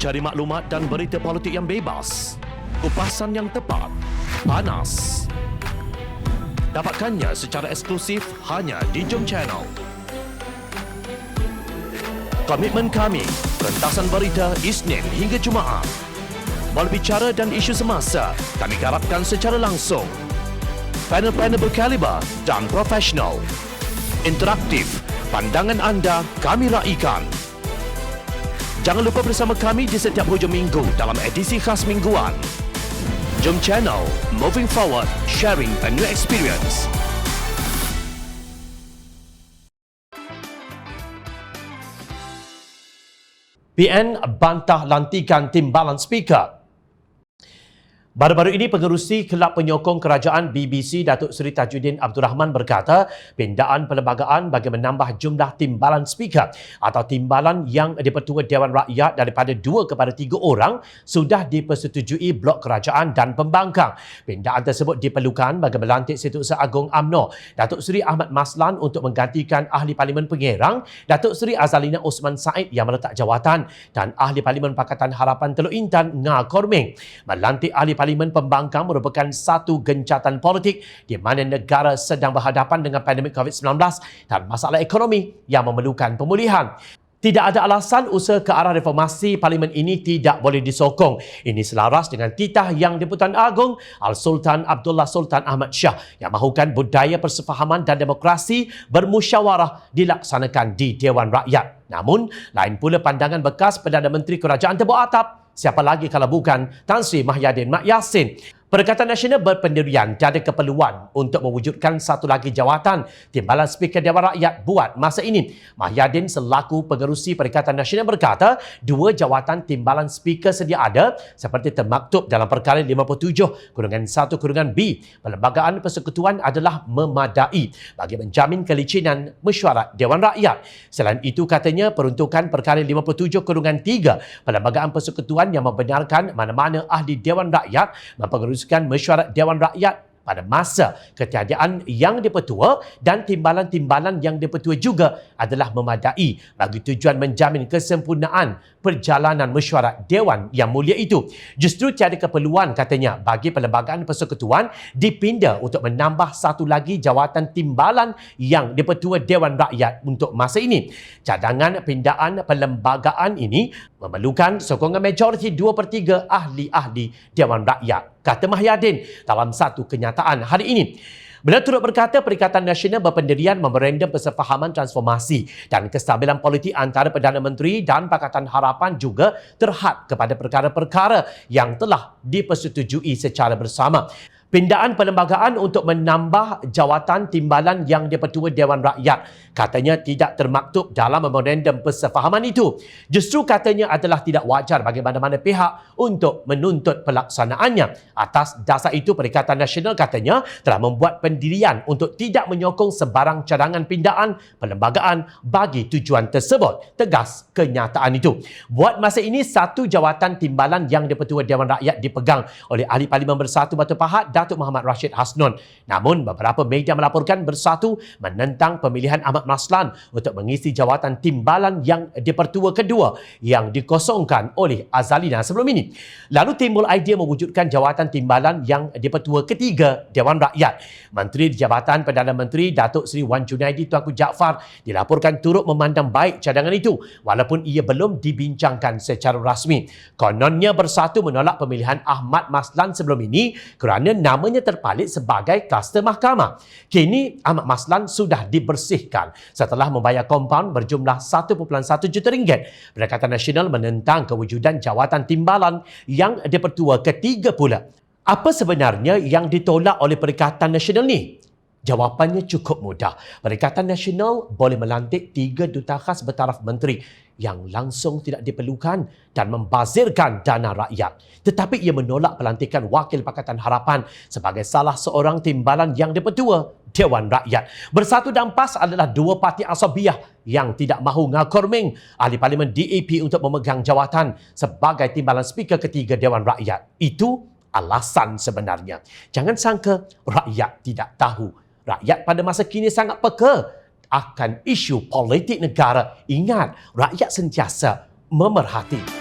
Cari maklumat dan berita politik yang bebas, kupasan yang tepat, panas. Dapatkannya secara eksklusif hanya di Jom Channel. Komitmen kami, pentasan berita Isnin hingga Jumaat. Berbicara dan isu semasa, kami garapkan secara langsung. Panel-panel berkaliber dan profesional. Interaktif, pandangan anda kami raikan. Jangan lupa bersama kami di setiap hujung minggu dalam edisi khas mingguan. Jom Channel, moving forward, sharing a new experience. PN bantah lantikan timbalan speaker. Baru-baru ini pengerusi Kelab Penyokong Kerajaan BBC Datuk Seri Tajuddin Abdul Rahman berkata pindaan perlembagaan bagi menambah jumlah timbalan speaker atau timbalan yang dipertua Dewan Rakyat daripada 2 kepada 3 orang sudah dipersetujui Blok Kerajaan dan Pembangkang. Pindaan tersebut diperlukan bagi melantik Setiausaha Agung UMNO Datuk Seri Ahmad Maslan untuk menggantikan Ahli Parlimen Pengerang Datuk Seri Azalina Osman Said yang meletak jawatan dan Ahli Parlimen Pakatan Harapan Teluk Intan Nga Kormeng. Melantik Ahli Parlimen Pembangkang merupakan satu gencatan politik di mana negara sedang berhadapan dengan pandemik COVID-19 dan masalah ekonomi yang memerlukan pemulihan. Tidak ada alasan usaha ke arah reformasi parlimen ini tidak boleh disokong. Ini selaras dengan titah Yang di-Pertuan Agong Al-Sultan Abdullah Sultan Ahmad Shah yang mahukan budaya persefahaman dan demokrasi bermusyawarah dilaksanakan di Dewan Rakyat. Namun, lain pula pandangan bekas Perdana Menteri Kerajaan Tebuk Atap. Siapa lagi kalau bukan Tan Sri Mahyadin Mat Yassin. Perikatan Nasional berpendirian tiada keperluan untuk mewujudkan satu lagi jawatan timbalan Speaker Dewan Rakyat buat masa ini. Mahyadin selaku pengerusi Perikatan Nasional berkata 2 jawatan timbalan Speaker sedia ada seperti termaktub dalam Perkara 57/1/B. Perlembagaan persekutuan adalah memadai bagi menjamin kelicinan mesyuarat Dewan Rakyat. Selain itu katanya peruntukan Perkara 57/3 Perlembagaan Persekutuan yang membenarkan mana-mana ahli Dewan Rakyat mempengerusi mesyuarat Dewan Rakyat pada masa ketiadaan Yang di-Pertua dan timbalan-timbalan Yang di-Pertua juga adalah memadai bagi tujuan menjamin kesempurnaan perjalanan mesyuarat Dewan Yang Mulia itu. Justru tiada keperluan katanya bagi Perlembagaan Persekutuan dipinda untuk menambah satu lagi jawatan timbalan Yang di-Pertua Dewan Rakyat untuk masa ini. Cadangan pindaan perlembagaan ini memerlukan sokongan majoriti 2/3 ahli-ahli Dewan Rakyat, kata Mahyadin dalam satu kenyataan hari ini. Beliau turut berkata Perikatan Nasional berpendirian memorandum persefahaman transformasi dan kestabilan politik antara Perdana Menteri dan Pakatan Harapan juga terhad kepada perkara-perkara yang telah dipersetujui secara bersama. Pindaan perlembagaan untuk menambah jawatan timbalan Yang di-Pertua Dewan Rakyat katanya tidak termaktub dalam memorandum persefahaman itu. Justru katanya adalah tidak wajar bagi mana-mana pihak untuk menuntut pelaksanaannya. Atas dasar itu Perikatan Nasional katanya telah membuat pendirian untuk tidak menyokong sebarang cadangan pindaan perlembagaan bagi tujuan tersebut. Tegas kenyataan itu. Buat masa ini satu jawatan timbalan Yang di-Pertua Dewan Rakyat dipegang oleh Ahli Parlimen Bersatu Batu Pahat Datuk Muhammad Rashid Hasnun. Namun beberapa media melaporkan Bersatu menentang pemilihan Ahmad Maslan untuk mengisi jawatan timbalan Yang di-Pertua kedua yang dikosongkan oleh Azalina sebelum ini. Lalu timbul idea mewujudkan jawatan timbalan Yang di-Pertua ketiga Dewan Rakyat. Menteri di Jabatan Perdana Menteri Datuk Seri Wan Junaidi Tuanku Jaafar dilaporkan turut memandang baik cadangan itu walaupun ia belum dibincangkan secara rasmi. Kononnya Bersatu menolak pemilihan Ahmad Maslan sebelum ini kerana namanya terpalit sebagai kluster mahkamah. Kini Ahmad Maslan sudah dibersihkan setelah membayar kompaun berjumlah 1.1 juta ringgit. Perikatan Nasional menentang kewujudan jawatan timbalan Yang di-Pertua ketiga pula. Apa sebenarnya yang ditolak oleh Perikatan Nasional ni? Jawapannya cukup mudah. Perikatan Nasional boleh melantik 3 duta khas bertaraf menteri yang langsung tidak diperlukan dan membazirkan dana rakyat. Tetapi ia menolak pelantikan Wakil Pakatan Harapan sebagai salah seorang timbalan Yang di-Pertua Dewan Rakyat. Bersatu dan PAS adalah 2 parti asabiah yang tidak mahu Nga Kormeng, Ahli Parlimen DAP untuk memegang jawatan sebagai timbalan Speaker ketiga Dewan Rakyat. Itu alasan sebenarnya. Jangan sangka rakyat tidak tahu. Rakyat pada masa kini sangat peka akan isu politik negara. Ingat, rakyat sentiasa memerhati.